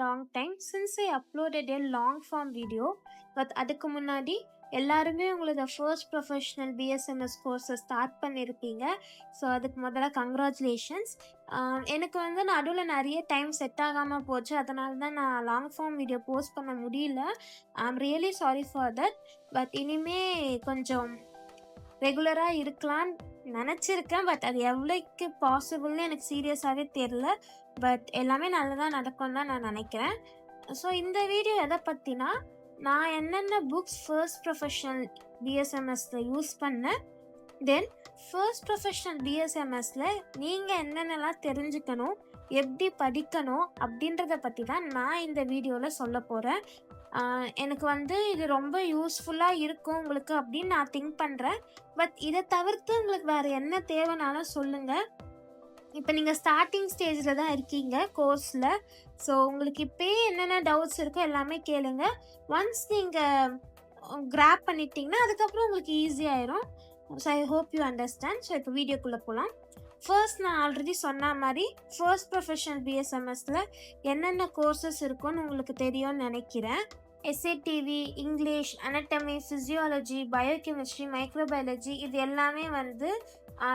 long time since I uploaded a long form video. But அதுக்கு முன்னாடி எல்லாருமே உங்களோட ஃபர்ஸ்ட் ப்ரொஃபஷனல் பிஎஸ்எம்எஸ் கோர்ஸை ஸ்டார்ட் பண்ணியிருக்கீங்க. ஸோ அதுக்கு முதல்ல கங்க்ராச்சுலேஷன்ஸ். எனக்கு வந்து நடுவில் நிறைய டைம் செட் ஆகாமல் போச்சு, அதனால தான் நான் லாங் ஃபார்ம் வீடியோ போஸ்ட் பண்ண முடியல. I am really sorry for that. But இனிமே கொஞ்சம் ரெகுலராக இருக்கலான்னு நினச்சிருக்கேன். பட் அது எவ்வளோக்கு பாசிபிள்னு எனக்கு சீரியஸாகவே தெரில. பட் எல்லாமே நல்லதாக நடக்கும்னு தான் நான் நினைக்கிறேன். ஸோ இந்த வீடியோ எதை பற்றினா, நான் என்னென்ன புக்ஸ் ஃபர்ஸ்ட் ப்ரொஃபஷனல் பிஎஸ்எம்எஸில் யூஸ் பண்ணேன், தென் ஃபர்ஸ்ட் ப்ரொஃபஷனல் பிஎஸ்எம்எஸில் நீங்கள் என்னென்னலாம் தெரிஞ்சுக்கணும், எப்படி படிக்கணும் அப்படின்றத பற்றி தான் நான் இந்த வீடியோவில் சொல்ல போகிறேன். எனக்கு வந்து இது ரொம்ப யூஸ்ஃபுல்லாக இருக்கும் உங்களுக்கு அப்படின்னு நான் திங்க் பண்ணுறேன். பட் இதை தவிர்த்து உங்களுக்கு வேறு என்ன தேவைனாலும் சொல்லுங்கள். இப்போ நீங்கள் ஸ்டார்டிங் ஸ்டேஜில் தான் இருக்கீங்க கோர்ஸில். ஸோ உங்களுக்கு இப்போயே என்னென்ன டவுட்ஸ் இருக்கோ எல்லாமே கேளுங்க. ஒன்ஸ் நீங்கள் கிராப் பண்ணிட்டீங்கன்னா அதுக்கப்புறம் உங்களுக்கு ஈஸியாகிடும். So I hope you understand. ஸோ இப்போ வீடியோக்குள்ளே போகலாம். ஃபர்ஸ்ட் நான் ஆல்ரெடி சொன்ன மாதிரி ஃபர்ஸ்ட் ப்ரொஃபஷனல் பிஎஸ்எம்எஸில் என்னென்ன கோர்சஸ் இருக்குன்னு உங்களுக்கு தெரியும்னு நினைக்கிறேன். SADV, English, anatomy, physiology, biochemistry, microbiology, இது எல்லாமே வந்து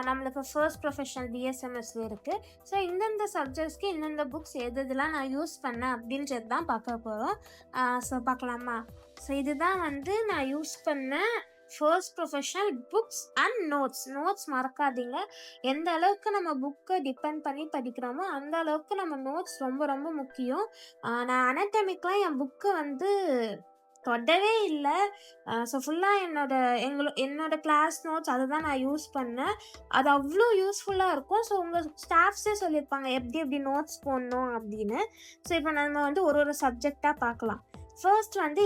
நம்மளுக்கு ஃபர்ஸ்ட் ப்ரொஃபஷனல் பிஎஸ்எம்எஸில் இருக்குது. ஸோ இந்தந்த சப்ஜெக்ட்ஸ்க்கு இந்தந்த புக்ஸ் எதுலாம் நான் யூஸ் பண்ணேன் அப்படின்றது தான் பார்க்க போகிறோம். ஸோ பார்க்கலாமா? ஸோ இதுதான் வந்து நான் யூஸ் பண்ண first professional books and notes மறக்காதீங்க. எந்த அளவுக்கு நம்ம புக்கை டிபெண்ட் பண்ணி படிக்கிறோமோ அந்த அளவுக்கு நம்ம நோட்ஸ் ரொம்ப ரொம்ப முக்கியம். நான் அனட்டமிக்கெலாம் என் புக்கை வந்து தொடவே இல்லை. ஸோ ஃபுல்லாக என்னோட கிளாஸ் நோட்ஸ் அதை தான் நான் யூஸ் பண்ணேன். அது அவ்வளோ யூஸ்ஃபுல்லாக இருக்கும். ஸோ உங்கள் ஸ்டாஃப்ஸே சொல்லியிருப்பாங்க எப்படி நோட்ஸ் போடணும் அப்படின்னு. ஸோ இப்போ நம்ம வந்து ஒரு சப்ஜெக்டாக பார்க்கலாம். ஃபர்ஸ்ட் வந்து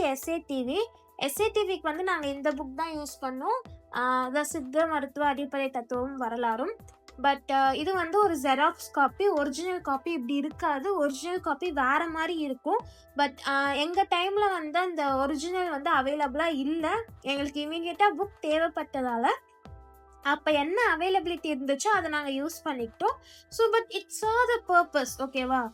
எஸ்ஏடிவிக்கு வந்து நாங்கள் இந்த புக் தான் யூஸ் பண்ணோம், த சித்த மருத்துவ அடிப்படை தத்துவம் வரலாறும். பட் இது வந்து ஒரு ஜெராக்ஸ் காப்பி, ஒரிஜினல் காப்பி இப்படி இருக்காது. ஒரிஜினல் காப்பி வேறு மாதிரி இருக்கும். பட் எங்கள் டைமில் வந்து அந்த ஒரிஜினல் வந்து அவைலபிளாக இல்லை. எங்களுக்கு இமீடியட்டாக புக் தேவைப்பட்டதால் அப்போ என்ன அவைலபிலிட்டி இருந்துச்சோ அதை நாங்கள் யூஸ் பண்ணிக்கிட்டோம். So but it's all the purpose, ஓகேவா?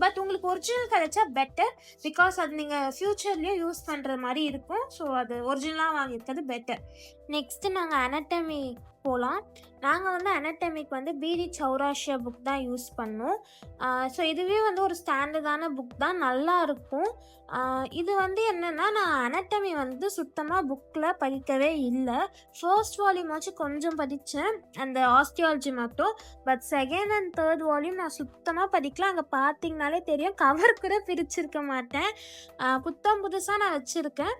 பட் உங்களுக்கு ஒரிஜினல் கிடைச்சா பெட்டர், பிகாஸ் அது நீங்கள் ஃப்யூச்சர்லேயும் யூஸ் பண்ணுற மாதிரி இருக்கும். ஸோ அது ஒரிஜினலாக வாங்கியிருக்கிறது பெட்டர். நெக்ஸ்ட்டு நாங்கள் அனட்டமி போகலாம். நாங்கள் வந்து அனட்டமிக்கு வந்து பிடி சௌராஷ்யா புக் தான் யூஸ் பண்ணோம். ஸோ இதுவே வந்து ஒரு ஸ்டாண்டர்டான புக் தான், நல்லா இருக்கும். இது வந்து என்னென்னா, நான் அனட்டமி வந்து சுத்தமாக புக்கில் படிக்கவே இல்லை. ஃபர்ஸ்ட் வால்யூம் வச்சு கொஞ்சம் படித்தேன், அந்த ஆஸ்டியாலஜி மட்டும். But second and third volume நான் சுத்தமாக படிக்கல. அங்கே பார்த்தீங்கனாலே தெரியும், கவர் கூட பிரிச்சிருக்க மாட்டேன். புதுசாக நான் வச்சுருக்கேன்.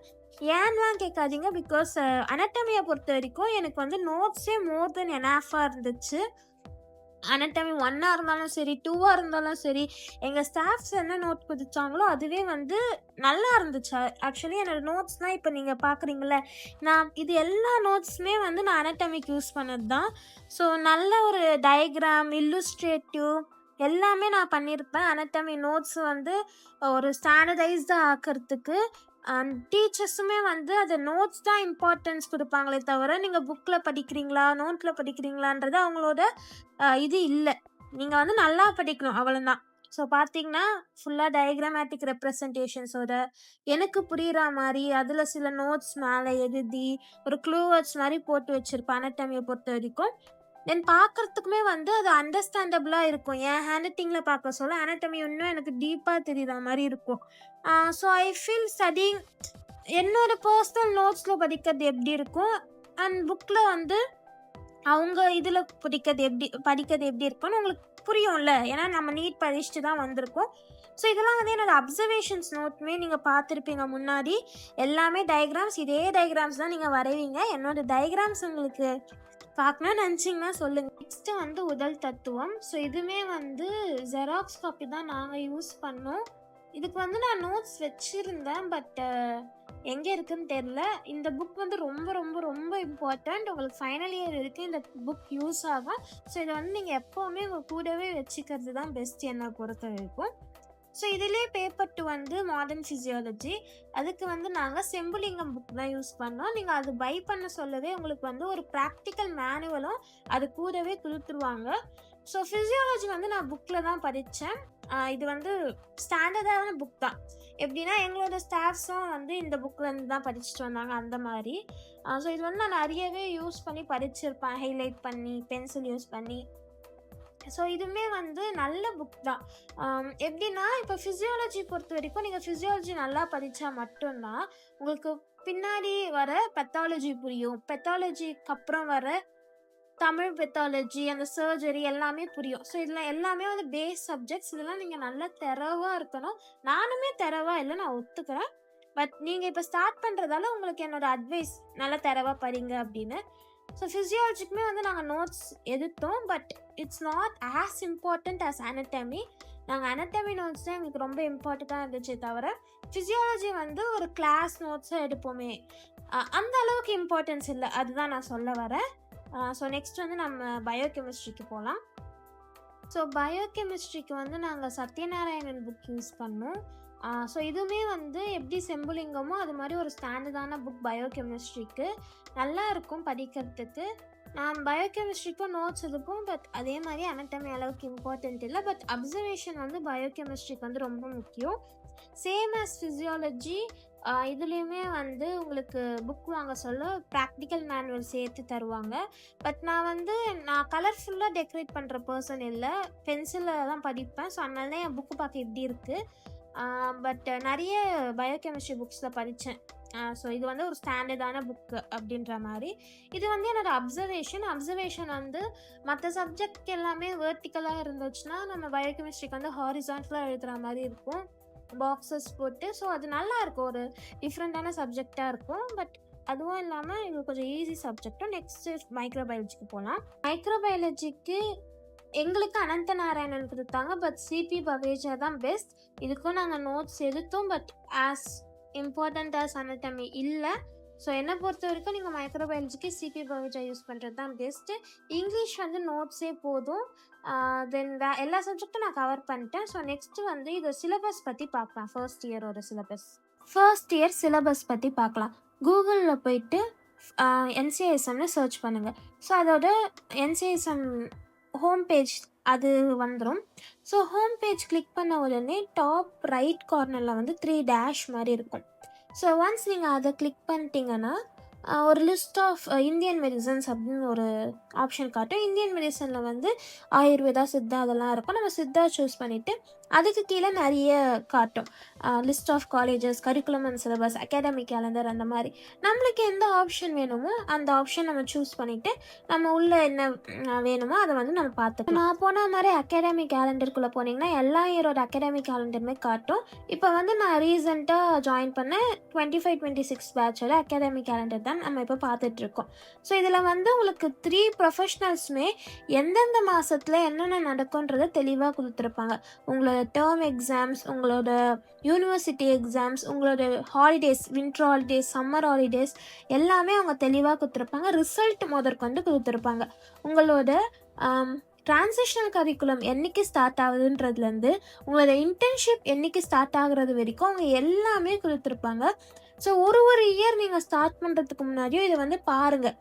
ஏன்லாம் கேட்காதீங்க, பிகாஸ் அனட்டமியை பொறுத்த வரைக்கும் எனக்கு வந்து நோட்ஸே மோர் தென் எனாஃபாக இருந்துச்சு. அனட்டமி 1ஆக இருந்தாலும் சரி, 2ஆக இருந்தாலும் சரி, எங்கள் ஸ்டாஃப்ஸ் என்ன நோட் கொடுத்தாங்களோ அதுவே வந்து நல்லா இருந்துச்சு. ஆக்சுவலி என்னோடய நோட்ஸ்னால் இப்போ நீங்கள் பார்க்குறீங்களே, நான் இது எல்லா நோட்ஸுமே வந்து நான் அனட்டமிக்கு யூஸ் பண்ணது தான். ஸோ நல்ல ஒரு டயக்ராம், இல்லுஸ்ட்ரேட்டிவ் எல்லாமே நான் பண்ணியிருப்பேன். அனட்டமி நோட்ஸ் வந்து ஒரு ஸ்டாண்டர்டைஸ்டாக ஆக்கிறதுக்கு டீச்சர்ஸுமே வந்து அது நோட்ஸ் தான் இம்பார்ட்டன்ஸ் கொடுப்பாங்களே தவிர நீங்கள் புக்கில் படிக்கிறீங்களா நோட்டில் படிக்கிறீங்களான்றது அவங்களோட இது இல்லை. நீங்கள் வந்து நல்லா படிக்கணும், அவ்வளோதான். ஸோ பார்த்தீங்கன்னா ஃபுல்லாக டயக்ராமேட்டிக் ரெப்ரசன்டேஷன்ஸோட எனக்கு புரிகிற மாதிரி அதில் சில நோட்ஸ் மேலே எழுதி ஒரு க்ளூவர்ட்ஸ் மாதிரி போட்டு வச்சுருப்பேன் அனட்டமியை பொறுத்த வரைக்கும். தென் பார்க்குறதுக்குமே வந்து அது அண்டர்ஸ்டாண்டபிளாக இருக்கும். என் ஹேண்ட் ரைட்டிங்கில் பார்க்க சொல்ல அனட்டமி இன்னும் எனக்கு டீப்பாக தெரியுற மாதிரி இருக்கும். ஸோ ஐ ஃபீல் ஸ்டடிங் என்னோடய பர்சனல் நோட்ஸில் படிக்கிறது எப்படி இருக்கும் அண்ட் புக்கில் வந்து அவங்க இதில் படிக்கிறது எப்படி இருக்குன்னு உங்களுக்கு புரியும்ல. ஏன்னா நம்ம நீட் படிச்சுட்டு தான் வந்திருக்கோம். ஸோ இதெல்லாம் வந்து என்னோடய அப்சர்வேஷன்ஸ் நோட்டுமே நீங்கள் பார்த்துருப்பீங்க முன்னாடி. எல்லாமே டயக்ராம்ஸ், இதே டயக்ராம்ஸ் தான் நீங்கள் வரைவீங்க. என்னோடய டயக்ராம்ஸ் உங்களுக்கு பார்க்கணும்னு நினச்சிங்கன்னா சொல்லுங்கள். நெக்ஸ்ட்டு வந்து உடல் தத்துவம். ஸோ இதுவுமே வந்து ஜெராக்ஸ் காப்பி தான் நாங்கள் யூஸ் பண்ணோம். இதுக்கு வந்து நான் நோட்ஸ் வச்சுருந்தேன், பட் எங்கே இருக்குதுன்னு தெரில. இந்த புக் வந்து ரொம்ப ரொம்ப ரொம்ப இம்பார்ட்டண்ட். உங்களுக்கு ஃபைனல் இயர் இருக்குது இந்த புக் யூஸ் ஆகும். ஸோ இதை வந்து நீங்கள் எப்போவுமே உங்கள் கூடவே வச்சுக்கிறது தான் பெஸ்ட் என்னை பொறுத்த வரைக்கும். ஸோ இதிலே பேப்பர் 2 வந்து மாடர்ன் ஃபிசியாலஜி. அதுக்கு வந்து நாங்கள் செம்புலிங்கம் புக் தான் யூஸ் பண்ணோம். நீங்கள் அது பை பண்ண சொல்லவே உங்களுக்கு வந்து ஒரு ப்ராக்டிக்கல் மேனுவலும் அது கூடவே கொடுத்துருவாங்க. ஸோ ஃபிசியாலஜி வந்து நான் புக்கில் தான் படித்தேன். இது வந்து ஸ்டாண்டர்டான புக் தான். எப்படின்னா எங்களோட ஸ்டாஃப்ஸும் வந்து இந்த புக்லேருந்து தான் படிச்சுட்டு வந்தாங்க அந்த மாதிரி. ஸோ இது வந்து நான் நிறையவே யூஸ் பண்ணி படிச்சிருப்பேன், ஹைலைட் பண்ணி, பென்சில் யூஸ் பண்ணி. ஸோ இதுவுமே வந்து நல்ல புக் தான். எப்படின்னா இப்போ ஃபிசியாலஜி பொறுத்த வரைக்கும் நீங்கள் ஃபிசியாலஜி நல்லா படித்தா மட்டும்தான் உங்களுக்கு பின்னாடி வர பெத்தாலஜி புரியும். பெத்தாலஜிக்கு அப்புறம் வர தமிழ் பெத்தாலஜி, அந்த சர்ஜரி எல்லாமே புரியும். ஸோ இதில் எல்லாமே வந்து பேஸ் சப்ஜெக்ட்ஸ். இதெல்லாம் நீங்கள் நல்லா தெரவாக இருக்கணும். நானுமே தெரவாக இல்லை, நான் ஒத்துக்கிறேன். பட் நீங்கள் இப்போ ஸ்டார்ட் பண்ணுறதால உங்களுக்கு என்னோட அட்வைஸ், நல்லா தெரவாக படிங்க அப்படின்னு. ஸோ ஃபிசியாலஜிக்குமே வந்து நாங்கள் நோட்ஸ் எடுத்தோம். But it's not as important as anatomy. நாங்கள் anatomy நோட்ஸ் தான் எங்களுக்கு ரொம்ப இம்பார்ட்டண்ட்டாக இருந்துச்சே தவிர ஃபிசியாலஜி வந்து ஒரு கிளாஸ் நோட்ஸாக எடுப்போமே, அந்த அளவுக்கு இம்பார்ட்டன்ஸ் இல்லை. அதுதான் நான் சொல்ல வரேன். ஸோ நெக்ஸ்ட் வந்து நம்ம பயோகெமிஸ்ட்ரிக்கு போகலாம். ஸோ பயோகெமிஸ்ட்ரிக்கு வந்து நாங்கள் சத்யநாராயணன் புக் யூஸ் பண்ணோம். ஸோ இதுவுமே வந்து எப்படி செம்புலிங்கமோ அது மாதிரி ஒரு ஸ்டாண்டர்டான புக் பயோகெமிஸ்ட்ரிக்கு. நல்லா இருக்கும் படிக்கிறதுக்கு. நான் பயோகெமிஸ்ட்ரிக்கும் நோட்ஸ் எடுப்போம். பட் அதே மாதிரி anatomy அளவுக்கு இம்பார்ட்டன்ட் இல்லை. பட் அப்சர்வேஷன் வந்து பயோகெமிஸ்ட்ரிக்கு வந்து ரொம்ப முக்கியம். சேம் ஆஸ் ஃபிசியாலஜி இதுலேயுமே வந்து உங்களுக்கு புக் வாங்க சொல்ல ப்ராக்டிக்கல் மேனுவல் சேர்த்து தருவாங்க. பட் நான் கலர்ஃபுல்லாக டெக்கரேட் பண்ணுற பர்சன் இல்லை, பென்சிலில் தான் படிப்பேன். ஸோ அதனால தான் என் புக்கு பார்க்க இப்படி இருக்குது. பட் நிறைய பயோகெமிஸ்ட்ரி புக்ஸில் படித்தேன். ஸோ இது வந்து ஒரு ஸ்டாண்டர்டான புக்கு அப்படின்ற மாதிரி. இது வந்து என்னோடய அப்சர்வேஷன் வந்து மற்ற சப்ஜெக்ட் எல்லாமே வேர்ட்டிக்கலாக இருந்துச்சுன்னா நம்ம பயோகெமிஸ்ட்ரிக்கு வந்து ஹாரிசான்டலாக எழுதுகிற மாதிரி இருக்கும், பாக்ஸஸ் போட்டு. ஸோ அது நல்லா இருக்கும், ஒரு டிஃப்ரெண்ட்டான சப்ஜெக்டாக இருக்கும். பட் அதுவும் இல்லாமல் இது கொஞ்சம் ஈஸி சப்ஜெக்டும். நெக்ஸ்ட்டு மைக்ரோபயாலஜிக்கு போகலாம். மைக்ரோபயாலஜிக்கு எங்களுக்கு அனந்த நாராயணன் கொடுத்தாங்க. பட் சிபி பவேஜா தான் பெஸ்ட். இதுக்கும் நாங்கள் நோட்ஸ் எடுத்தோம். But as important as anatomy இல்லை. ஸோ என்னை பொறுத்த வரைக்கும் நீங்கள் மைக்ரோபயாலஜிக்கு சிபி பவேஜா யூஸ் பண்ணுறது தான் பெஸ்ட்டு. இங்கிலீஷ் வந்து நோட்ஸே போதும். தென் எல்லா சப்ஜெக்டும் நான் கவர் பண்ணிட்டேன். ஸோ நெக்ஸ்ட்டு வந்து இது சிலபஸ் பற்றி பார்க்கலாம். ஃபர்ஸ்ட் இயர் சிலபஸ் பற்றி பார்க்கலாம். கூகுளில் போயிட்டு NCISMனு சர்ச் பண்ணுங்கள். ஸோ அதோட NCISM ஹோம் பேஜ் அது வந்துடும். ஸோ ஹோம் பேஜ் கிளிக் பண்ண உடனே டாப் ரைட் கார்னரில் வந்து 3 டேஷ் மாதிரி இருக்கும். ஸோ ஒன்ஸ் நீங்கள் அதை கிளிக் பண்ணிட்டீங்கன்னா ஒரு லிஸ்ட் ஆஃப் இந்தியன் மெடிசன்ஸ் அப்படின்னு ஒரு ஆப்ஷன் காட்டும். இந்தியன் மெடிசனில் வந்து ஆயுர்வேதா, சித்தா அதெல்லாம் இருக்கும். நம்ம சித்தா சூஸ் பண்ணிவிட்டு அதுக்கு கீழே நிறைய காட்டும். List of colleges, curriculum and syllabus, academic calendar, அந்த மாதிரி நம்மளுக்கு எந்த ஆப்ஷன் வேணுமோ அந்த ஆப்ஷன் நம்ம சூஸ் பண்ணிவிட்டு நம்ம உள்ளே என்ன வேணுமோ அதை வந்து நம்ம பார்த்துக்கலாம். நான் போன மாதிரி அகாடமிக் கேலண்டருக்குள்ளே போனீங்கன்னா எல்லா இயரோட அகாடமிக் கேலண்டருமே காட்டும். இப்போ வந்து நான் ரீசெண்டாக ஜாயின் பண்ண 25-26 பேட்சோட அகாடமிக் கேலண்டர் தான் நம்ம இப்போ பார்த்துட்ருக்கோம். ஸோ இதில் வந்து உங்களுக்கு 3 ப்ரொஃபஷ்னல்ஸுமே எந்தெந்த மாதத்தில் என்னென்ன நடக்கும்ன்றதை தெளிவாக கொடுத்துருப்பாங்க. உங்களோட டேர்ம் எக்ஸாம்ஸ், உங்களோட யூனிவர்சிட்டி எக்ஸாம்ஸ், உங்களோட holidays, winter holidays, summer holidays எல்லாமே அவங்க தெளிவாக கொடுத்துருப்பாங்க. ரிசல்ட் முதற்கொண்டு கொடுத்துருப்பாங்க. உங்களோட டிரான்சிஷனல் கரிக்குலம் என்றைக்கு ஸ்டார்ட் ஆகுதுன்றதுலேருந்து உங்களோட இன்டர்ன்ஷிப் என்றைக்கு ஸ்டார்ட் ஆகுறது வரைக்கும் அவங்க எல்லாமே கொடுத்துருப்பாங்க. ஸோ ஒரு இயர் நீங்கள் ஸ்டார்ட் பண்ணுறதுக்கு முன்னாடியும் இதை வந்து பாருங்கள்.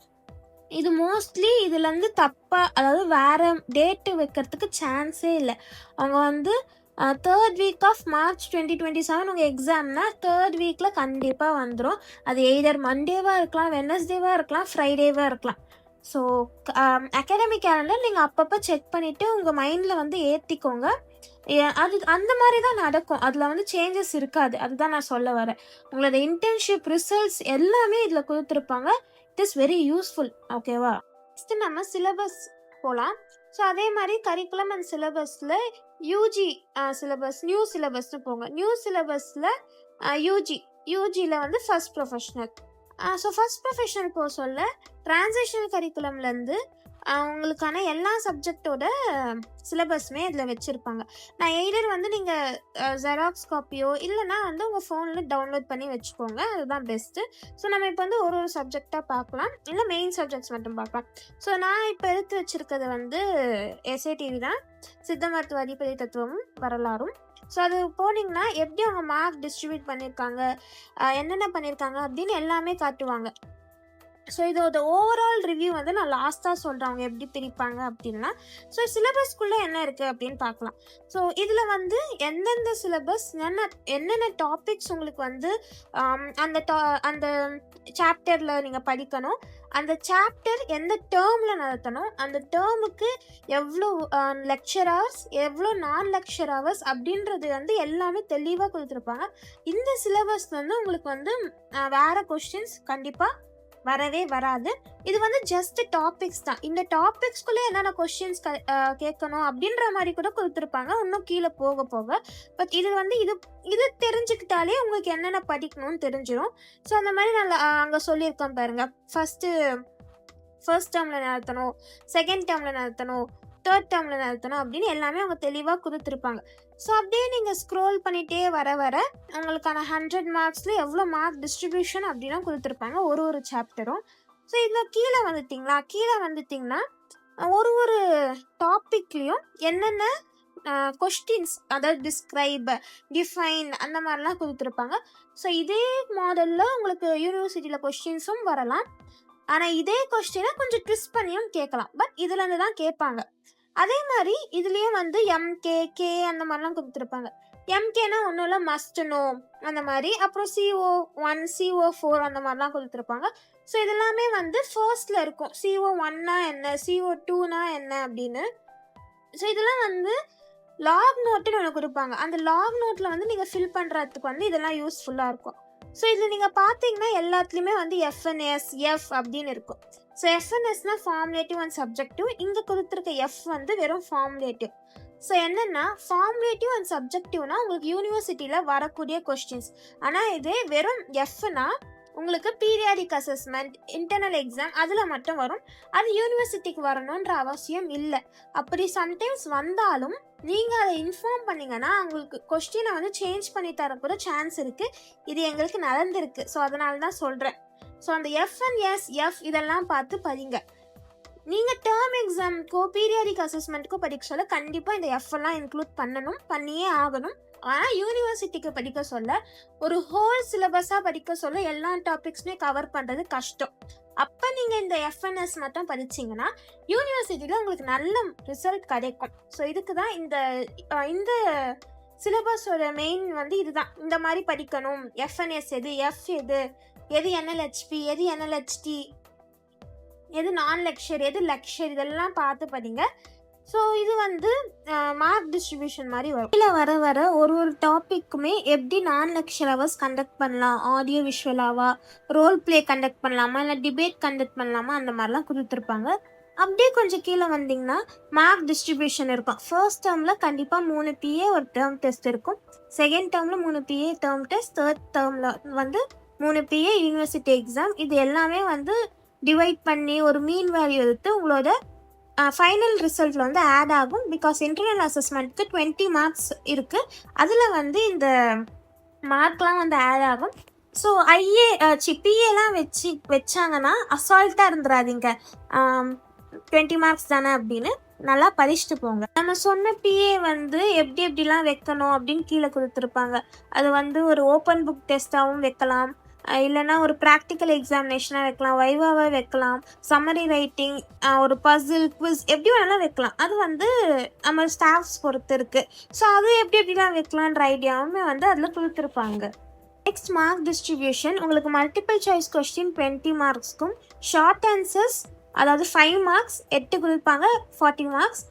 இது மோஸ்ட்லி இதுலேருந்து தப்பாக, அதாவது வேறு டேட்டு வைக்கிறதுக்கு சான்ஸே இல்லை. அவங்க வந்து 3rd week of March 2027 உங்கள் எக்ஸாம்னா 3rd வீக்கில் கண்டிப்பாக வந்துடும். அது எய்தர் மண்டேவாக இருக்கலாம், வெனஸ்டேவாக இருக்கலாம், ஃப்ரைடேவாக இருக்கலாம். ஸோ அகாடமிக் கேலண்டர் நீங்கள் அப்பப்போ செக் பண்ணிவிட்டு உங்கள் மைண்டில் வந்து ஏற்றிக்கோங்க. அது அந்த மாதிரி தான் நடக்கும். அதில் வந்து சேஞ்சஸ் இருக்காது. அதுதான் நான் சொல்ல வரேன். உங்களோட இன்டர்ன்ஷிப் ரிசல்ட்ஸ் எல்லாமே இதில் கொடுத்துருப்பாங்க. It is very useful. ஓகேவா? நெக்ஸ்ட்டு நம்ம சிலபஸ் போகலாம். ஸோ அதே மாதிரி கரிக்குலம் அண்ட் சிலபஸில் யூஜி சிலபஸ், நியூ சிலபஸ்னு போங்க. நியூ சிலபஸில் யூஜியில் வந்து first professional. So first professional போக சொல்ல டிரான்சிஷனல் கரிக்குலம்லேருந்து உங்களுக்கான எல்லா சப்ஜெக்டோட சிலபஸுமே இதில் வச்சுருப்பாங்க. நான் எய்தர் வந்து நீங்கள் ஜெராக்ஸ் காப்பியோ இல்லைனா வந்து உங்கள் ஃபோனில் டவுன்லோட் பண்ணி வச்சுக்கோங்க, அதுதான் பெஸ்ட்டு. ஸோ நம்ம இப்போ வந்து ஒரு சப்ஜெக்டாக பார்க்கலாம், இல்லை மெயின் சப்ஜெக்ட்ஸ் மட்டும் பார்க்கலாம். ஸோ நான் இப்போ எடுத்து வச்சுருக்கிறது வந்து SATV தான், சித்த மருத்துவ அதிபதி தத்துவமும் வரலாறும். ஸோ அது போனீங்கன்னா எப்படி அவங்க மார்க் டிஸ்ட்ரிபியூட் பண்ணியிருக்காங்க, என்னென்ன பண்ணியிருக்காங்க அப்படின்னு எல்லாமே காட்டுவாங்க. ஸோ இதோட ஓவரால் ரிவ்யூ வந்து நான் லாஸ்ட்டாக சொல்கிறேன் அவங்க எப்படி பிரிப்பாங்க அப்படின்னா. ஸோ சிலபஸ்க்குள்ளே என்ன இருக்குது அப்படின்னு பார்க்கலாம். ஸோ இதில் வந்து எந்தெந்த சிலபஸ் என்னென்ன டாபிக்ஸ் உங்களுக்கு வந்து அந்த சாப்டரில் நீங்கள் படிக்கணும், அந்த சாப்டர் எந்த டேர்மில் நடத்தணும், அந்த டேர்முக்கு எவ்வளோ லெக்சர் ஹவர்ஸ், எவ்வளோ நான் லெக்சர் ஹவர்ஸ் அப்படின்றது வந்து எல்லாமே தெளிவாக கொடுத்துருப்பாங்க. இந்த சிலபஸ் வந்து உங்களுக்கு வந்து வேறு கொஸ்டின்ஸ் கண்டிப்பாக வரவே வராது. இது வந்து ஜஸ்ட் டாபிக்ஸ் தான். இந்த டாபிக்ஸ்குள்ளே என்னென்ன கொஸ்டின்ஸ் கேட்கணும் அப்படின்ற மாதிரி கூட கொடுத்துருப்பாங்க இன்னும் கீழே போக போக. பட் இது வந்து இது தெரிஞ்சுக்கிட்டாலே உங்களுக்கு என்னென்ன படிக்கணும்னு தெரிஞ்சிடும். ஸோ அந்த மாதிரி நான் அங்கே சொல்லியிருக்கேன் பாருங்கள். ஃபர்ஸ்ட் டேர்மில் நடத்தணும், செகண்ட் டேர்மில் நடத்தணும், தேர்ட் டேர்மில் நடத்தணும் அப்படின்னு எல்லாமே அவங்க தெளிவாக கொடுத்துருப்பாங்க. ஸோ அப்படியே நீங்கள் ஸ்க்ரோல் பண்ணிகிட்டே வர வர உங்களுக்கான 100 மார்க்ஸில் எவ்வளோ மார்க் டிஸ்ட்ரிபியூஷன் அப்படின்னா கொடுத்துருப்பாங்க ஒரு சாப்டரும். ஸோ இதில் கீழே வந்துட்டிங்கன்னா ஒரு டாப்பிக்லேயும் என்னென்ன கொஸ்டின்ஸ், அதாவது டிஸ்கிரைப், டிஃபைன் அந்த மாதிரிலாம் கொடுத்துருப்பாங்க. ஸோ இதே மாடலில் உங்களுக்கு யூனிவர்சிட்டியில் கொஸ்டின்ஸும் வரலாம். ஆனால் இதே கொஸ்டினை கொஞ்சம் ட்விஸ்ட் பண்ணியும் கேட்கலாம். பட் இதுலேருந்து தான் கேட்பாங்க. அதே மாதிரி இதுலேயும் வந்து எம்கே அந்த மாதிரிலாம் கொடுத்துருப்பாங்க. எம்கேனா ஒன்றும் இல்லை, மஸ்ட் நோ அந்த மாதிரி. அப்புறம் CO1 CO4 அந்த மாதிரிலாம் கொடுத்துருப்பாங்க. ஸோ இதெல்லாமே வந்து ஃபர்ஸ்டில் இருக்கும். CO1னா என்ன, CO2னா என்ன அப்படின்னு. ஸோ இதெல்லாம் வந்து லாக் நோட்டுன்னு ஒன்று கொடுப்பாங்க. அந்த லாக் நோட்டில் வந்து நீங்கள் ஃபில் பண்ணுறதுக்கு வந்து இதெல்லாம் யூஸ்ஃபுல்லாக இருக்கும். ஸோ இதில் நீங்கள் பார்த்தீங்கன்னா எல்லாத்துலேயுமே வந்து FNS F அப்படின்னு இருக்கும். ஸோ FNSனால் ஃபார்முலேட்டிவ் அண்ட் சப்ஜெக்டிவ். இங்கே கொடுத்துருக்க F வந்து வெறும் ஃபார்முலேட்டிவ். ஸோ என்னென்னா ஃபார்முலேட்டிவ் அண்ட் சப்ஜெக்டிவ்னா உங்களுக்கு யூனிவர்சிட்டியில் வரக்கூடிய கொஸ்டின்ஸ். ஆனால் இதே வெறும் Fனா உங்களுக்கு பீரியாடிக் அசஸ்மெண்ட், இன்டர்னல் எக்ஸாம் அதில் மட்டும் வரும். அது யூனிவர்சிட்டிக்கு வரணுன்ற அவசியம் இல்லை. அப்படி சம்டைம்ஸ் வந்தாலும் நீங்கள் அதை இன்ஃபார்ம் பண்ணிங்கன்னா உங்களுக்கு கொஸ்டினை வந்து சேஞ்ச் பண்ணி தரக்கூட சான்ஸ் இருக்குது. இது எங்களுக்கு நடந்திருக்கு. ஸோ அதனால தான் சொல்கிறேன். ஸோ அந்த FNS F இதெல்லாம் பார்த்து படிங்க. நீங்கள் டேர்ம் எக்ஸாமுக்கோ பீரியாடிக் அசஸ்மெண்ட்டுக்கோ படிக்க சொல்ல கண்டிப்பாக இந்த எல்லாம் இன்க்ளூட் பண்ணியே ஆகணும். ஆனால் யூனிவர்சிட்டிக்கு படிக்க சொல்ல ஒரு ஹோல் சிலபஸாக படிக்க சொல்ல எல்லா டாபிக்ஸுமே கவர் பண்ணுறது கஷ்டம். அப்போ நீங்கள் இந்த FNS மட்டும் படிச்சிங்கன்னா யூனிவர்சிட்டியில் உங்களுக்கு நல்ல ரிசல்ட் கிடைக்கும். ஸோ இதுக்கு தான் இந்த சிலபஸோட மெயின் வந்து இதுதான். இந்த மாதிரி படிக்கணும். FNS எது, F எது NLHP, எது NLHT, எது நான் லெக்சர், எது லெக்சர், இதெல்லாம் பார்த்து படிங்க. ஸோ இது வந்து மார்க் டிஸ்ட்ரிபியூஷன் மாதிரி வரும். இதில் வர ஒரு டாப்பிக்குமே எப்படி நான் லெக்சர் ஹவர்ஸ் கண்டக்ட் பண்ணலாம், ஆடியோ விஷுவலாவா, ரோல் பிளே கண்டக்ட் பண்ணலாமா, இல்லை டிபேட் கண்டக்ட் பண்ணலாமா, அந்த மாதிரிலாம் கொடுத்துருப்பாங்க. அப்படியே கொஞ்சம் கீழே வந்தீங்கன்னா மார்க் டிஸ்ட்ரிபியூஷன் இருக்கும். ஃபர்ஸ்ட் டேர்மில் கண்டிப்பாக 3 PA ஒரு டேர்ம் டெஸ்ட் இருக்கும். செகண்ட் டேர்மில் 3 PA டேர்ம் டெஸ்ட். தேர்ட் டேர்மில் வந்து 3 PA யூனிவர்சிட்டி எக்ஸாம். இது எல்லாமே வந்து டிவைட் பண்ணி ஒரு மீன் வேல்யூ எடுத்து உங்களோட ஃபைனல் ரிசல்ட்டில் வந்து ஆட் ஆகும். பிகாஸ் இன்டர்னல் அசஸ்மெண்ட்டுக்கு 20 மார்க்ஸ் இருக்குது. அதில் வந்து இந்த மார்க்லாம் வந்து ஆட் ஆகும். ஸோ PAலாம் வச்சாங்கன்னா அசால்ட்டாக இருந்துடாதீங்க. 20 மார்க்ஸ் தானே அப்படின்னு நல்லா படிச்சுட்டு போங்க. நம்ம சொன்ன PA வந்து எப்படிலாம் வைக்கணும் அப்படின்னு கீழே கொடுத்துருப்பாங்க. அது வந்து ஒரு ஓப்பன் புக் டெஸ்ட்டாகவும் வைக்கலாம், இல்லைனா ஒரு ப்ராக்டிக்கல் எக்ஸாமினேஷனாக வைக்கலாம், வைவாவாக வைக்கலாம், சம்மரி ரைட்டிங், ஒரு பசில், குவிஸ், எப்படி வேணாலும் வைக்கலாம். அது வந்து நம்ம ஸ்டாஃப்ஸ் பொறுத்து இருக்குது. ஸோ அது எப்படிலாம் வைக்கலான்ற ஐடியாவுமே வந்து அதில் கொடுத்துருப்பாங்க. Next mark distribution. உங்களுக்கு மல்டிபிள் சாய்ஸ் கொஸ்டின் 20 மார்க்ஸ்க்கும், ஷார்ட் ஆன்சர்ஸ் அதாவது 5 மார்க்ஸ் 8 கொடுப்பாங்க, 40 மார்க்ஸ்,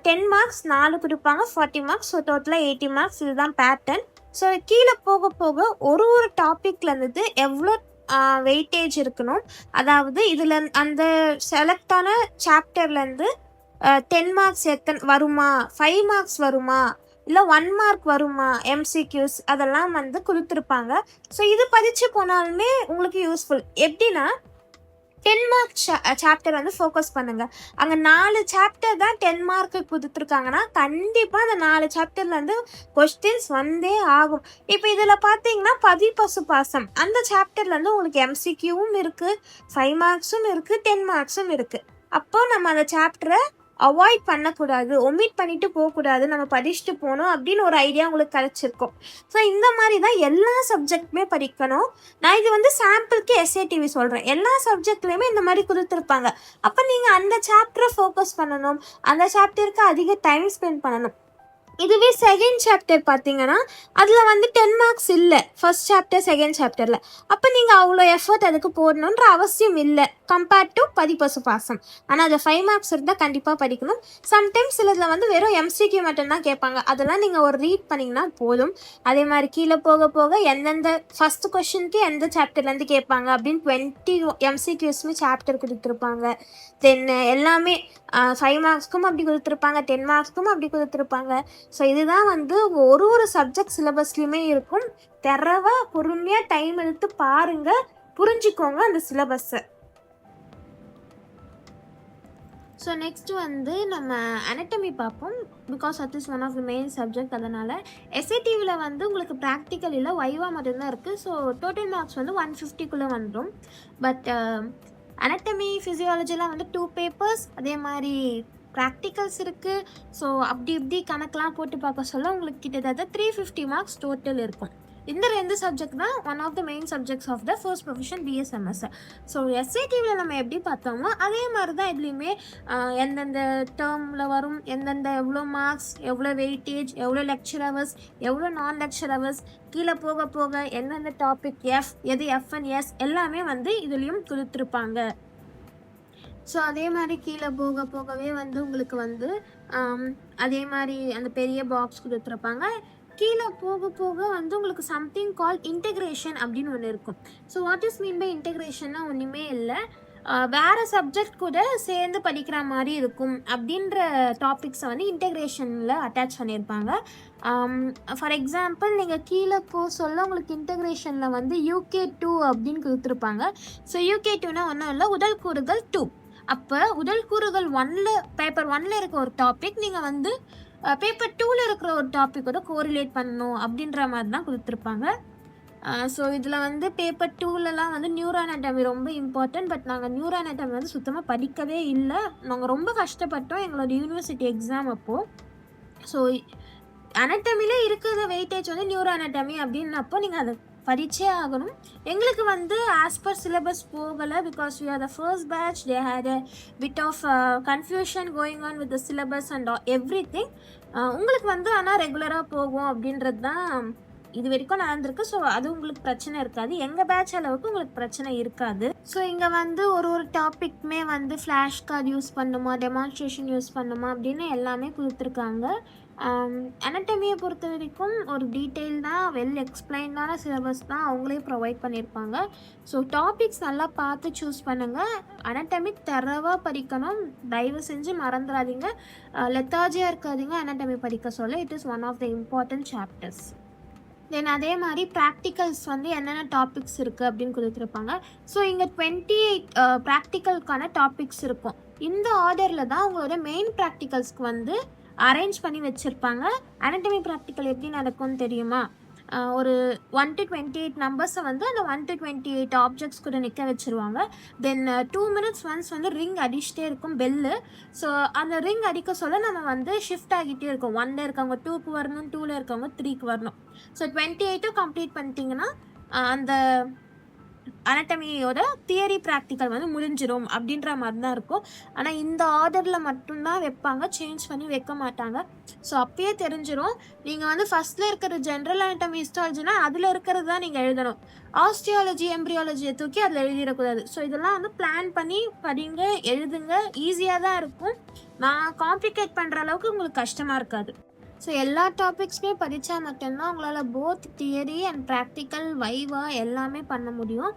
10 மார்க்ஸ் 4 கொடுப்பாங்க, 40 மார்க்ஸ். ஸோ டோட்டலாக 80 மார்க்ஸ். இதுதான் பேட்டர்ன். ஸோ கீழே போக போக ஒரு டாப்பிக்லேருந்து எவ்வளோ வெயிட்டேஜ் இருக்கணும், அதாவது இதில் அந்த செலக்டான சாப்டர்லேருந்து 10 மார்க்ஸ் வருமா, 5 மார்க்ஸ் வருமா, இல்லை 1 மார்க் வருமா, MCQs அதெல்லாம் வந்து கொடுத்துருப்பாங்க. ஸோ இது படித்து போனாலுமே உங்களுக்கு யூஸ்ஃபுல். எப்படின்னா 10 மார்க் சாப்டர் வந்து ஃபோக்கஸ் பண்ணுங்கள். அங்கே 4 சாப்டர் தான் 10 மார்க்கு கொடுத்துருக்காங்கன்னா கண்டிப்பாக அந்த 4 சாப்டர்லேருந்து கொஸ்டின்ஸ் வந்தே ஆகும். இப்போ இதில் பார்த்தீங்கன்னா பதிப்பசு பாசம் அந்த சாப்டர்லேருந்து உங்களுக்கு MCQவும் இருக்குது, 5 மார்க்ஸும் இருக்குது, 10 மார்க்ஸும் இருக்குது. அப்போது நம்ம அந்த சாப்டரை அவாய்ட் பண்ணக்கூடாது, ஒமிட் பண்ணிட்டு போகக்கூடாது, நம்ம படிச்சுட்டு போகணும் அப்படின்னு ஒரு ஐடியா உங்களுக்கு கிடச்சிருக்கும். ஸோ இந்த மாதிரி தான் எல்லா சப்ஜெக்ட்டுமே படிக்கணும். நான் இது வந்து சாம்பிளுக்கு எஸ்ஏடிவி சொல்கிறேன். எல்லா சப்ஜெக்ட்லேயுமே இந்த மாதிரி கொடுத்துருப்பாங்க. அப்போ நீங்கள் அந்த சாப்டரை ஃபோக்கஸ் பண்ணணும், அந்த சாப்டருக்கு அதிக டைம் ஸ்பெண்ட் பண்ணணும். இதுவே செகண்ட் சாப்டர் பார்த்தீங்கன்னா அதில் வந்து 10 மார்க்ஸ் இல்லை, ஃபர்ஸ்ட் சாப்டர் செகண்ட் சாப்டரில். அப்போ நீங்கள் அவ்வளோ எஃபர்ட் அதுக்கு போடணுன்ற அவசியம் இல்லை கம்பேர்ட் டு பதிப்பசு பாசம். ஆனால் அது 5 மார்க்ஸ் இருந்தால் கண்டிப்பாக படிக்கணும். சம்டைம்ஸ் சிலதில் வந்து வெறும் எம்சிக்யூ மட்டும்தான் கேட்பாங்க, அதெல்லாம் நீங்கள் ஒரு ரீட் பண்ணிங்கன்னா போதும். அதே மாதிரி கீழே போக போக எந்தெந்த ஃபஸ்ட்டு கொஷினுக்கு எந்த சாப்டர்லேருந்து கேட்பாங்க அப்படின்னு 20 எம்சிக்யூஸ்மே சாப்டர் கொடுத்துருப்பாங்க. தென் எல்லாமே 5 மார்க்ஸ்க்கும் அப்படி கொடுத்துருப்பாங்க, 10 மார்க்ஸ்க்கும் அப்படி கொடுத்துருப்பாங்க. ஸோ இதுதான் வந்து ஒரு சப்ஜெக்ட் சிலபஸ்லையுமே இருக்கும். தரவாக பொறுமையாக டைம் எடுத்து பாருங்கள், புரிஞ்சுக்கோங்க அந்த சிலபஸை. ஸோ நெக்ஸ்ட் வந்து நம்ம அனட்டமி பார்ப்போம். Because that is one of the main subject. அதனால் எஸ்ஏடிவியில் வந்து உங்களுக்கு ப்ராக்டிக்கல் இல்லை, வைவா மட்டும்தான் இருக்குது. ஸோ டோட்டல் மார்க்ஸ் வந்து 150க்குள்ளே வந்துடும். பட் அனட்டமி ஃபிசியாலஜிலாம் வந்து 2 பேப்பர்ஸ், அதே மாதிரி ப்ராக்டிக்கல்ஸ் இருக்குது. ஸோ அப்படி இப்படி கணக்கெலாம் போட்டு பார்க்க சொல்ல உங்களுக்கு கிட்டத்தட்ட 350 மார்க்ஸ் டோட்டல் இருக்கும். இந்த 2 சப்ஜெக்ட் தான் one of the main subjects of the first profession BSMS. So எஸ்ஏடிவியில் நம்ம எப்படி பார்த்தோமோ அதே மாதிரி தான் இதுலேயுமே எந்தெந்த டேர்மில் வரும், எந்தெந்த எவ்வளோ மார்க்ஸ், எவ்வளோ வெயிட்டேஜ், எவ்வளோ லெக்சர் ஹவர்ஸ், எவ்வளோ நான் லெக்சர் ஹவர்ஸ், கீழே போக போக எந்தெந்த டாபிக் எஃப், எது எஃப்என்எஸ் எல்லாமே வந்து இதுலேயும் கொடுத்துருப்பாங்க. ஸோ அதே மாதிரி கீழே போக போகவே வந்து உங்களுக்கு வந்து அதே மாதிரி அந்த பெரிய பாக்ஸ் கொடுத்துருப்பாங்க. கீழே போக போக வந்து உங்களுக்கு சம்திங் கால் இன்டெக்ரேஷன் அப்படின்னு ஒன்று இருக்கும். So what is mean by இன்டெக்ரேஷன்னா ஒன்றுமே இல்லை, வேறு சப்ஜெக்ட் கூட சேர்ந்து படிக்கிற மாதிரி இருக்கும் அப்படின்ற டாபிக்ஸை வந்து இன்டெக்ரேஷனில் அட்டாச் பண்ணியிருப்பாங்க. ஃபார் எக்ஸாம்பிள் நீங்கள் கீழே சொல்ல உங்களுக்கு இன்டெக்ரேஷனில் வந்து UK2 அப்படின்னு கொடுத்துருப்பாங்க. ஸோ UK2னா ஒன்றும் இல்லை, உடல் கூறுகள் 2. அப்போ உடல் கூறுகள் 1ல் பேப்பர் 1ல் இருக்க ஒரு டாபிக் நீங்கள் வந்து பேப்பர் 2ல் இருக்கிற ஒரு டாப்பிக்கோட கோரிலேட் பண்ணணும் அப்படின்ற மாதிரி தான் கொடுத்துருப்பாங்க. ஸோ இதில் வந்து பேப்பர் 2லலாம் வந்து நியூரோ அனாட்டமி ரொம்ப இம்பார்ட்டன்ட். பட் நாங்கள் நியூரோ அனாட்டமி வந்து சுத்தமாக படிக்கவே இல்லை, நாங்கள் ரொம்ப கஷ்டப்பட்டோம் எங்களோட யூனிவர்சிட்டி எக்ஸாம் அப்போது. ஸோ அனாட்டமியில் இருக்கிற வெயிட்டேஜ் வந்து நியூரோ அனாட்டமி அப்படின்னப்போ நீங்கள் அதை படிச்சே ஆகணும். எங்களுக்கு வந்து ஆஸ் பர் சிலபஸ் போகலை, because we are the first batch. They had a bit of confusion going on with the syllabus and everything. உங்களுக்கு வந்து ஆனால் ரெகுலராக போகும் அப்படின்றது தான் இது வரைக்கும் நடந்திருக்கு. ஸோ அது உங்களுக்கு பிரச்சனை இருக்காது, எங்கள் பேட்ச் அளவுக்கு உங்களுக்கு பிரச்சனை இருக்காது. ஸோ இங்கே வந்து ஒரு டாபிக்மே வந்து ஃப்ளாஷ் கார்டு யூஸ் பண்ணுமா, டெமான்ஸ்ட்ரேஷன் யூஸ் பண்ணுமா அப்படின்னு எல்லாமே கொடுத்துருக்காங்க. அனாட்டமியை பொறுத்த வரைக்கும் ஒரு டீட்டெயில்டாக வெல் எக்ஸ்பிளைன்டான சிலபஸ் தான் அவங்களே ப்ரொவைட் பண்ணியிருப்பாங்க. ஸோ டாபிக்ஸ் நல்லா பார்த்து சூஸ் பண்ணுங்கள். அனாட்டமி தரவாக படிக்கணும், தயவு செஞ்சு மறந்துடாதீங்க, லெத்தாஜியாக இருக்காதீங்க. அனாட்டமி படிக்க சொல்ல it is one of the important chapters. Then அதே மாதிரி ப்ராக்டிக்கல்ஸ் வந்து என்னென்ன டாபிக்ஸ் இருக்குது அப்படின்னு கொடுத்துருப்பாங்க. ஸோ இங்கே 28 ப்ராக்டிக்கலுக்கான டாபிக்ஸ் இருக்கும். இந்த ஆர்டரில் தான் உங்களோட மெயின் ப்ராக்டிக்கல்ஸ்க்கு வந்து அரேஞ்ச் பண்ணி வச்சுருப்பாங்க. அனாட்டமி ப்ராக்டிக்கல் எப்படி நடக்கும்னு தெரியுமா? ஒரு 1 to 28 நம்பர்ஸை வந்து அந்த 1 to 28 ஆப்ஜெக்ட்ஸ் கூட நிற்க வச்சுருவாங்க. தென் 2 minutes ஒன்ஸ் வந்து ரிங் அடிச்சுட்டே இருக்கும் பெல்லு. ஸோ அந்த ரிங் அடிக்க சொல்ல நம்ம வந்து ஷிஃப்ட் ஆகிட்டே இருக்கும். 1ல் இருக்கவங்க 2க்கு வரணும், 2ல் இருக்கவங்க 3க்கு வரணும். ஸோ 28 கம்ப்ளீட் பண்ணிட்டீங்கன்னா அந்த அனாட்டமியோட தியரி ப்ராக்டிக்கல் வந்து முடிஞ்சிடும் அப்படின்ற மாதிரி தான் இருக்கும். ஆனால் இந்த ஆர்டரில் மட்டும்தான் வைப்பாங்க, சேஞ்ச் பண்ணி வைக்க மாட்டாங்க. ஸோ அப்பயே தெரிஞ்சிடும். நீங்கள் வந்து ஃபஸ்ட்டில் இருக்கிற ஜென்ரல் அனாட்டமி ஹிஸ்டாலஜினா அதில் இருக்கிறது தான் நீங்கள் எழுதணும். ஆஸ்டியாலஜி எம்ப்ரியாலஜியை தூக்கி அதில் எழுதிடக்கூடாது. ஸோ இதெல்லாம் வந்து பிளான் பண்ணி படிங்க, எழுதுங்க, ஈஸியாக தான் இருக்கும். நான் காம்ப்ளிகேட் பண்ணுற அளவுக்கு உங்களுக்கு கஷ்டமாக இருக்காது. ஸோ எல்லா டாபிக்ஸுமே படித்தா மட்டும்தான் உங்களால் போத் தியரி அண்ட் ப்ராக்டிக்கல் வைவா எல்லாமே பண்ண முடியும்.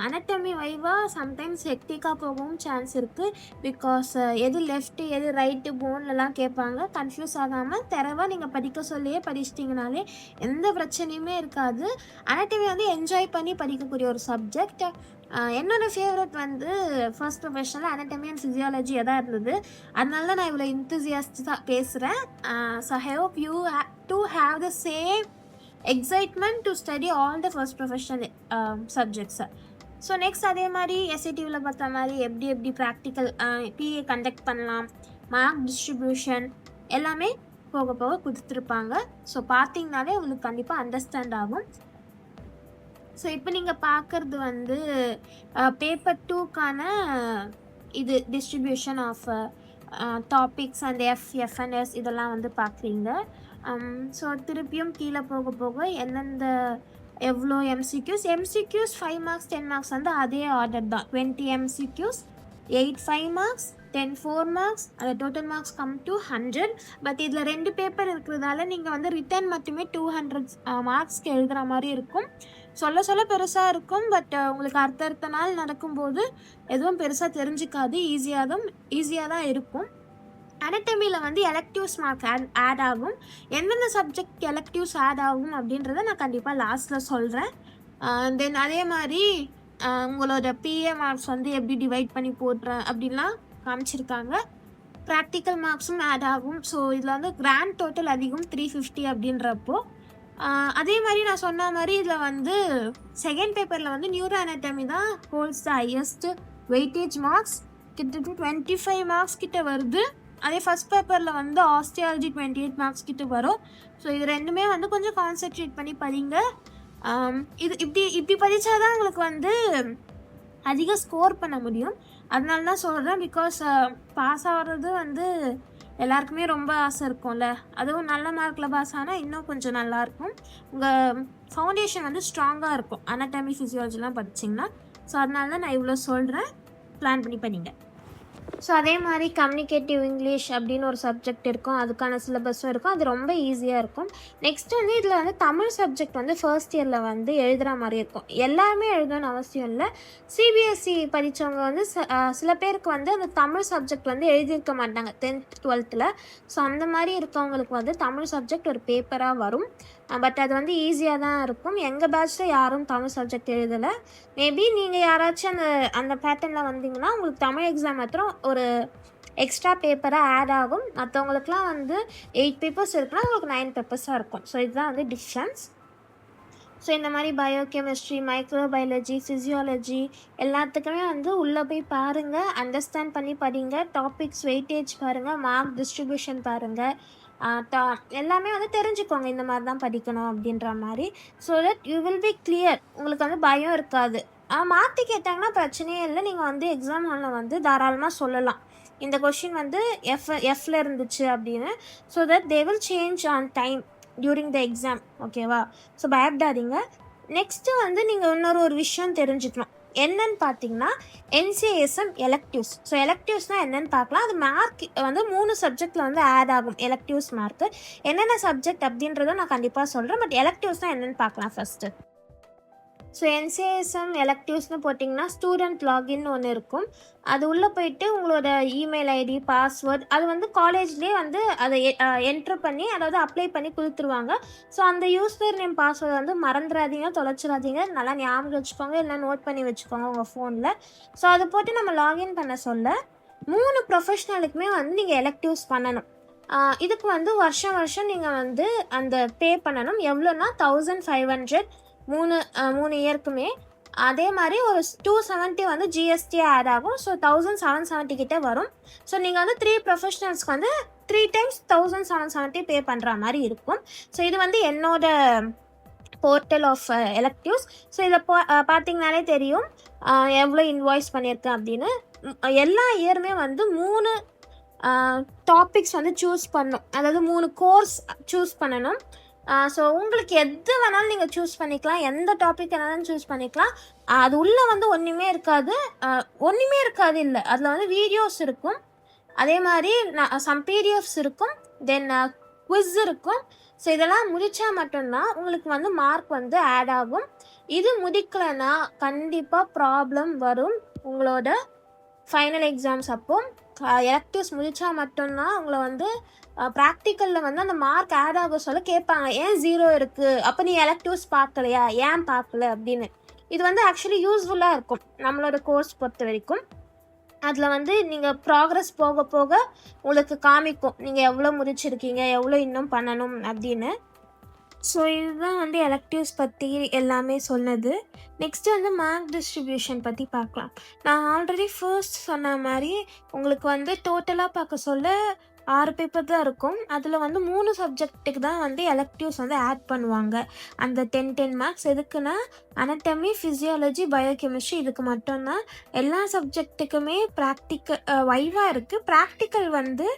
அனாட்டமி வைவா சம்டைம்ஸ் ஹெக்டிக்காக போகவும் சான்ஸ் இருக்குது. பிகாஸ் எது லெஃப்ட்டு எது ரைட்டு போன்லலாம் கேட்பாங்க. கன்ஃபியூஸ் ஆகாமல் தரவாக நீங்கள் படிக்க சொல்லியே படிச்சிட்டிங்கனாலே எந்த பிரச்சனையுமே இருக்காது. அனாட்டமி வந்து என்ஜாய் பண்ணி படிக்கக்கூடிய ஒரு சப்ஜெக்ட். என்னோட ஃபேவரட் வந்து ஃபர்ஸ்ட் ப்ரொஃபஷனில் அனாட்டமி அண்ட் ஃபிசியாலஜி எதாக இருந்தது. அதனால தான் நான் இவ்வளோ இன்தூசியாஸ்டாக பேசுகிறேன். So I hope you to have the same excitement to study all the first professional சப்ஜெக்ட்ஸை. ஸோ நெக்ஸ்ட் அதே மாதிரி எஸ்ஏடிவில் பார்த்த மாதிரி எப்படி ப்ராக்டிக்கல் பிஏ கண்டக்ட் பண்ணலாம், மார்க் டிஸ்ட்ரிபியூஷன் எல்லாமே போக போக கொடுத்துருப்பாங்க. ஸோ பார்த்தீங்கனாலே உங்களுக்கு கண்டிப்பாக அண்டர்ஸ்டாண்ட் ஆகும். ஸோ இப்போ நீங்கள் பார்க்குறது வந்து பேப்பர் 2க்கான இது டிஸ்ட்ரிபியூஷன் ஆஃப் டாபிக்ஸ் அண்ட் எஃப்என்எஸ் இதெல்லாம் வந்து பார்க்குறீங்க. ஸோ திருப்பியும் கீழே போக போக எந்தெந்த எவ்வளோ எம்சிக்யூஸ் 5 மார்க்ஸ் 10 மார்க்ஸ் வந்து அதே ஆர்டர் தான். 20 எம்சிக்யூஸ் 8 5 மார்க்ஸ் 10 4 மார்க்ஸ் அது total marks come to 100. But இதில் 2 பேப்பர் இருக்கிறதால நீங்கள் வந்து ரிட்டன் மட்டுமே 200 மார்க்ஸ்க்கு எழுதுகிற மாதிரி இருக்கும். சொல்ல சொல்ல பெருசாக இருக்கும், பட் உங்களுக்கு அடுத்த நாள் நடக்கும்போது எதுவும் பெருசாக தெரிஞ்சிக்காது, ஈஸியாக தான் இருக்கும். அனட்டமியில் வந்து எலக்டிவ்ஸ் மார்க் ஆட் ஆகும். எந்தெந்த சப்ஜெக்ட் எலக்டிவ்ஸ் ஆட் ஆகும் அப்படின்றத நான் கண்டிப்பாக லாஸ்ட்டில் சொல்கிறேன். தென் அதே மாதிரி உங்களோட பிஏ மார்க்ஸ் வந்து எப்படி டிவைட் பண்ணி போடுறேன் அப்படின்லாம் காமிச்சிருக்காங்க. ப்ராக்டிக்கல் மார்க்ஸும் ஆட் ஆகும். ஸோ இதில் வந்து கிராண்ட் டோட்டல் அதிகம் 350 அப்படின்றப்போ அதே மாதிரி நான் சொன்ன மாதிரி இதில் வந்து செகண்ட் பேப்பரில் வந்து நியூரோ அனாட்டமி தான் holds the highest weightage marks, கிட்டத்தட்ட 25 மார்க்ஸ் கிட்ட வருது. அதே ஃபஸ்ட் பேப்பரில் வந்து ஆஸ்டியாலஜி 28 மார்க்ஸ் கிட்ட வரும். ஸோ இது ரெண்டுமே வந்து கொஞ்சம் கான்சென்ட்ரேட் பண்ணி படிங்க. இது இப்படி படித்தாதான் உங்களுக்கு வந்து அதிக ஸ்கோர் பண்ண முடியும். அதனால தான் சொல்கிறேன். பிகாஸ் பாஸ் ஆகிறது வந்து எல்லாருக்குமே ரொம்ப ஆசை இருக்கும்ல, அதுவும் நல்ல மார்க்கில் பாஸ் ஆனால் இன்னும் கொஞ்சம் நல்லாயிருக்கும். உங்கள் ஃபவுண்டேஷன் வந்து ஸ்ட்ராங்காக இருக்கும் அனாட்டமி ஃபிசியாலஜிலாம் படிச்சிங்கன்னா. ஸோ அதனால தான் நான் இவ்வளோ சொல்கிறேன், பிளான் பண்ணி படிங்க. ஸோ அதே மாதிரி கம்யூனிகேட்டிவ் இங்கிலீஷ் அப்படின்னு ஒரு சப்ஜெக்ட் இருக்கும், அதுக்கான சிலபஸும் இருக்கும். அது ரொம்ப ஈஸியாக இருக்கும். நெக்ஸ்ட் வந்து இதில் வந்து தமிழ் சப்ஜெக்ட் வந்து ஃபர்ஸ்ட் இயரில் வந்து எழுதுகிற மாதிரி இருக்கும். எல்லாருமே எழுதணும்னு அவசியம் இல்லை. சிபிஎஸ்சி படித்தவங்க வந்து சில பேருக்கு வந்து அந்த தமிழ் சப்ஜெக்ட் வந்து எழுதியிருக்க மாட்டாங்க 10th 12th. ஸோ அந்த மாதிரி இருக்கவங்களுக்கு வந்து தமிழ் சப்ஜெக்ட் ஒரு பேப்பராக வரும். பட் அது வந்து ஈஸியாக தான் இருக்கும். எங்கள் பேட்ச்சில் யாரும் தமிழ் சப்ஜெக்ட் எழுதலை. மேபி நீங்கள் யாராச்சும் அந்த பேட்டர்னில் வந்தீங்கன்னா உங்களுக்கு தமிழ் எக்ஸாம் மாத்திரம் ஒரு எக்ஸ்ட்ரா பேப்பராக ஆட் ஆகும். மற்றவங்களுக்குலாம் வந்து 8 பேப்பர்ஸ் இருக்குன்னா உங்களுக்கு 9 பேப்பர்ஸாக இருக்கும். ஸோ இதுதான் வந்து டிஃப்ரென்ஸ். ஸோ இந்த மாதிரி பயோகெமிஸ்ட்ரி, மைக்ரோபயாலஜி, ஃபிசியாலஜி எல்லாத்துக்குமே வந்து உள்ளே போய் பாருங்கள், அண்டர்ஸ்டாண்ட் பண்ணி படிங்க. டாபிக்ஸ் வெயிட்டேஜ் பாருங்கள், மார்க் டிஸ்ட்ரிபியூஷன் பாருங்கள். எல்லாமே வந்து தெரிஞ்சுக்கோங்க இந்த மாதிரி தான் படிக்கணும் அப்படின்ற மாதிரி. So that you will be clear. உங்களுக்கு வந்து பயம் இருக்காது. மாற்றி கேட்டாங்கன்னா பிரச்சனையே இல்லை. நீங்கள் வந்து எக்ஸாம் ஹாலில் வந்து தாராளமாக சொல்லலாம், இந்த கொஷின் வந்து எஃப்ல இருந்துச்சு அப்படின்னு. So that they will change on time during the exam. ஓகேவா? ஸோ பயப்படாதீங்க. நெக்ஸ்ட்டு வந்து நீங்கள் இன்னொரு விஷயம் தெரிஞ்சுக்கணும். என்னன்னு பார்த்தீங்கன்னா NCSM எலக்டிவ்ஸ். ஸோ எலக்டிவ்ஸ்னால் என்னென்னு பார்க்கலாம். அது மார்க் வந்து 3 சப்ஜெக்டில் வந்து ஆட் ஆகும் எலக்டிவ்ஸ் மார்க்கு. என்னென்ன சப்ஜெக்ட் அப்படின்றத நான் கண்டிப்பாக சொல்கிறேன். பட் எலக்டிவ்ஸ்னால் என்னென்னு பார்க்கலாம் ஃபஸ்ட்டு. ஸோ NCSM எலக்டிவ்ஸ்னு போட்டிங்கன்னா ஸ்டூடெண்ட் லாகின் ஒன்று இருக்கும். அது உள்ளே போயிட்டு உங்களோட இமெயில் ஐடி, பாஸ்வேர்ட் அது வந்து காலேஜ்லேயே வந்து அதை என்ட்ரு பண்ணி, அதாவது அப்ளை பண்ணி கொடுத்துருவாங்க. ஸோ அந்த யூசர் நேம் பாஸ்வேர்டு வந்து மறந்துடாதீங்க, தொலைச்சிடாதீங்க. நல்லா ஞாபகம் வச்சுக்கோங்க, இல்லை நோட் பண்ணி வச்சுக்கோங்க உங்கள் ஃபோனில். ஸோ அதை போட்டு நம்ம லாகின் பண்ண சொல்ல 3 ப்ரொஃபஷ்னலுக்குமே வந்து நீங்கள் எலக்டிவ்ஸ் பண்ணணும். இதுக்கு வந்து வருஷம் நீங்கள் வந்து அந்த பே பண்ணணும். எவ்வளோன்னா 1500 மூணு இயருக்குமே. அதே மாதிரி ஒரு 270 வந்து ஜிஎஸ்டி ஆட் ஆகும். ஸோ 1770 கிட்டே வரும். ஸோ நீங்கள் வந்து 3 ப்ரொஃபஷ்னல்ஸ்க்கு வந்து 3 times 1770 பே பண்ணுற மாதிரி இருக்கும். ஸோ இது வந்து என்னோட போர்ட்டல் ஆஃப் எலக்டிவ்ஸ். ஸோ இதை பார்த்தீங்கனாலே தெரியும் எவ்வளோ இன்வாய்ஸ் பண்ணியிருக்கேன் அப்படின்னு. எல்லா இயருமே வந்து 3 டாபிக்ஸ் வந்து சூஸ் பண்ணணும், அதாவது 3 கோர்ஸ் சூஸ் பண்ணணும். ஸோ உங்களுக்கு எது வேணாலும் நீங்கள் சூஸ் பண்ணிக்கலாம், எந்த டாபிக் வேணாலும் சூஸ் பண்ணிக்கலாம். அது உள்ளே வந்து ஒன்றுமே இருக்காது இல்லை, அதில் வந்து வீடியோஸ் இருக்கும். அதே மாதிரி சம் பிடிஎஃப்ஸ் இருக்கும். தென் குவிஸ் இருக்கும். ஸோ இதெல்லாம் முடித்தா மட்டும்தான் உங்களுக்கு வந்து மார்க் வந்து ஆட் ஆகும். இது முடிக்கலைன்னா கண்டிப்பாக ப்ராப்ளம் வரும் உங்களோட ஃபைனல் எக்ஸாம்ஸ். அப்போ எலக்டிவ்ஸ் முடித்தா மட்டும்தான் உங்களை வந்து ப்ராக்டிக்கலில் வந்து அந்த மார்க் ஆட் ஆக சொல்ல கேட்பாங்க, ஏன் 0 இருக்குது, அப்போ நீ எலக்டிவ்ஸ் பார்க்கலையா, ஏன் பார்க்கல அப்படின்னு. இது வந்து ஆக்சுவலி யூஸ்ஃபுல்லாக இருக்கும் நம்மளோட கோர்ஸ் பொறுத்த வரைக்கும். அதில் வந்து நீங்கள் ப்ராக்ரஸ் போக போக உங்களுக்கு காமிக்கும் நீங்கள் எவ்வளோ முடிச்சிருக்கீங்க, எவ்வளோ இன்னும் பண்ணணும் அப்படின்னு. ஸோ இதுதான் வந்து எலக்டிவ்ஸ் பற்றி எல்லாமே சொன்னது. நெக்ஸ்ட்டு வந்து மார்க் டிஸ்ட்ரிபியூஷன் பற்றி பார்க்கலாம். நான் ஆல்ரெடி ஃபர்ஸ்ட் சொன்ன மாதிரி உங்களுக்கு வந்து டோட்டலாக பார்க்க சொல்ல 6 பேப்பர் தான் இருக்கும். அதில் வந்து 3 சப்ஜெக்ட்டுக்கு தான் வந்து எலக்டிவ்ஸ் வந்து ஆட் பண்ணுவாங்க. அந்த 10 மார்க்ஸ் எதுக்குன்னா அனட்டமி, ஃபிசியாலஜி, பயோகெமிஸ்ட்ரி இதுக்கு மட்டும்தான். எல்லா சப்ஜெக்ட்டுக்குமே வைவா இருக்குது. ப்ராக்டிக்கல் வந்து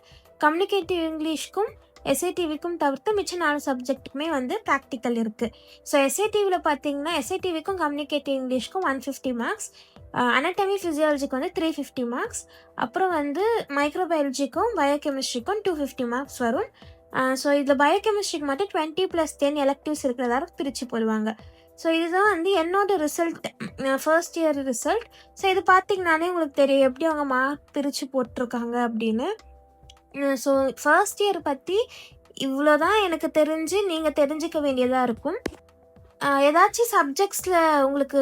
கம்யூனிகேட்டிவ் இங்கிலீஷ்க்கும் எஸ்ஏடிவிக்கும் தவிர்த்து மிச்சம் 4 சப்ஜெக்ட்டுக்குமே வந்து ப்ராக்டிக்கல் இருக்குது. ஸோ எஸ்ஏடிவியில் பார்த்தீங்கன்னா எஸ்ஏடிவிக்கும் கம்யூனிகேட்டிவ் இங்கிலீஷ்க்கும் 150 மார்க்ஸ், அனட்டமி ஃபிசியாலஜிக்கு வந்து 350 மார்க்ஸ், அப்புறம் வந்து மைக்ரோபயாலஜிக்கும் பயோகெமிஸ்ட்ரிக்கும் 250 மார்க்ஸ் வரும். ஸோ இதில் பயோகெமிஸ்ட்ரிக்கு மட்டும் 20+10 எலக்டிவ்ஸ் இருக்கிறதால பிரித்து போடுவாங்க. ஸோ இதுதான் வந்து என்னோட result, first year result. So இது பார்த்தீங்கன்னாலே உங்களுக்கு தெரியும் எப்படி அவங்க மார்க் பிரித்து போட்டிருக்காங்க அப்படின்னு. ஸோ ஃபர்ஸ்ட் இயர் பற்றி இவ்வளோ தான் எனக்கு தெரிஞ்சு நீங்கள் தெரிஞ்சிக்க வேண்டியதாக இருக்கும். ஏதாச்சும் சப்ஜெக்ட்ஸில் உங்களுக்கு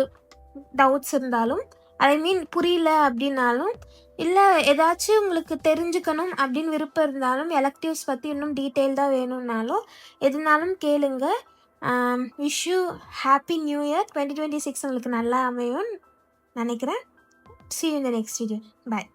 டவுட்ஸ் இருந்தாலும், ஐ மீன் புரியல அப்படின்னாலும், இல்லை ஏதாச்சும் உங்களுக்கு தெரிஞ்சுக்கணும் அப்படின்னு விருப்பம் இருந்தாலும், எலக்டிவ்ஸ் பற்றி இன்னும் டீட்டெயில்டாக வேணும்னாலும் எதுனாலும் கேளுங்க. Wish you happy new year. 2026 உங்களுக்கு நல்லா அமையும் நினைக்கிறேன். See you in the next video. Bye.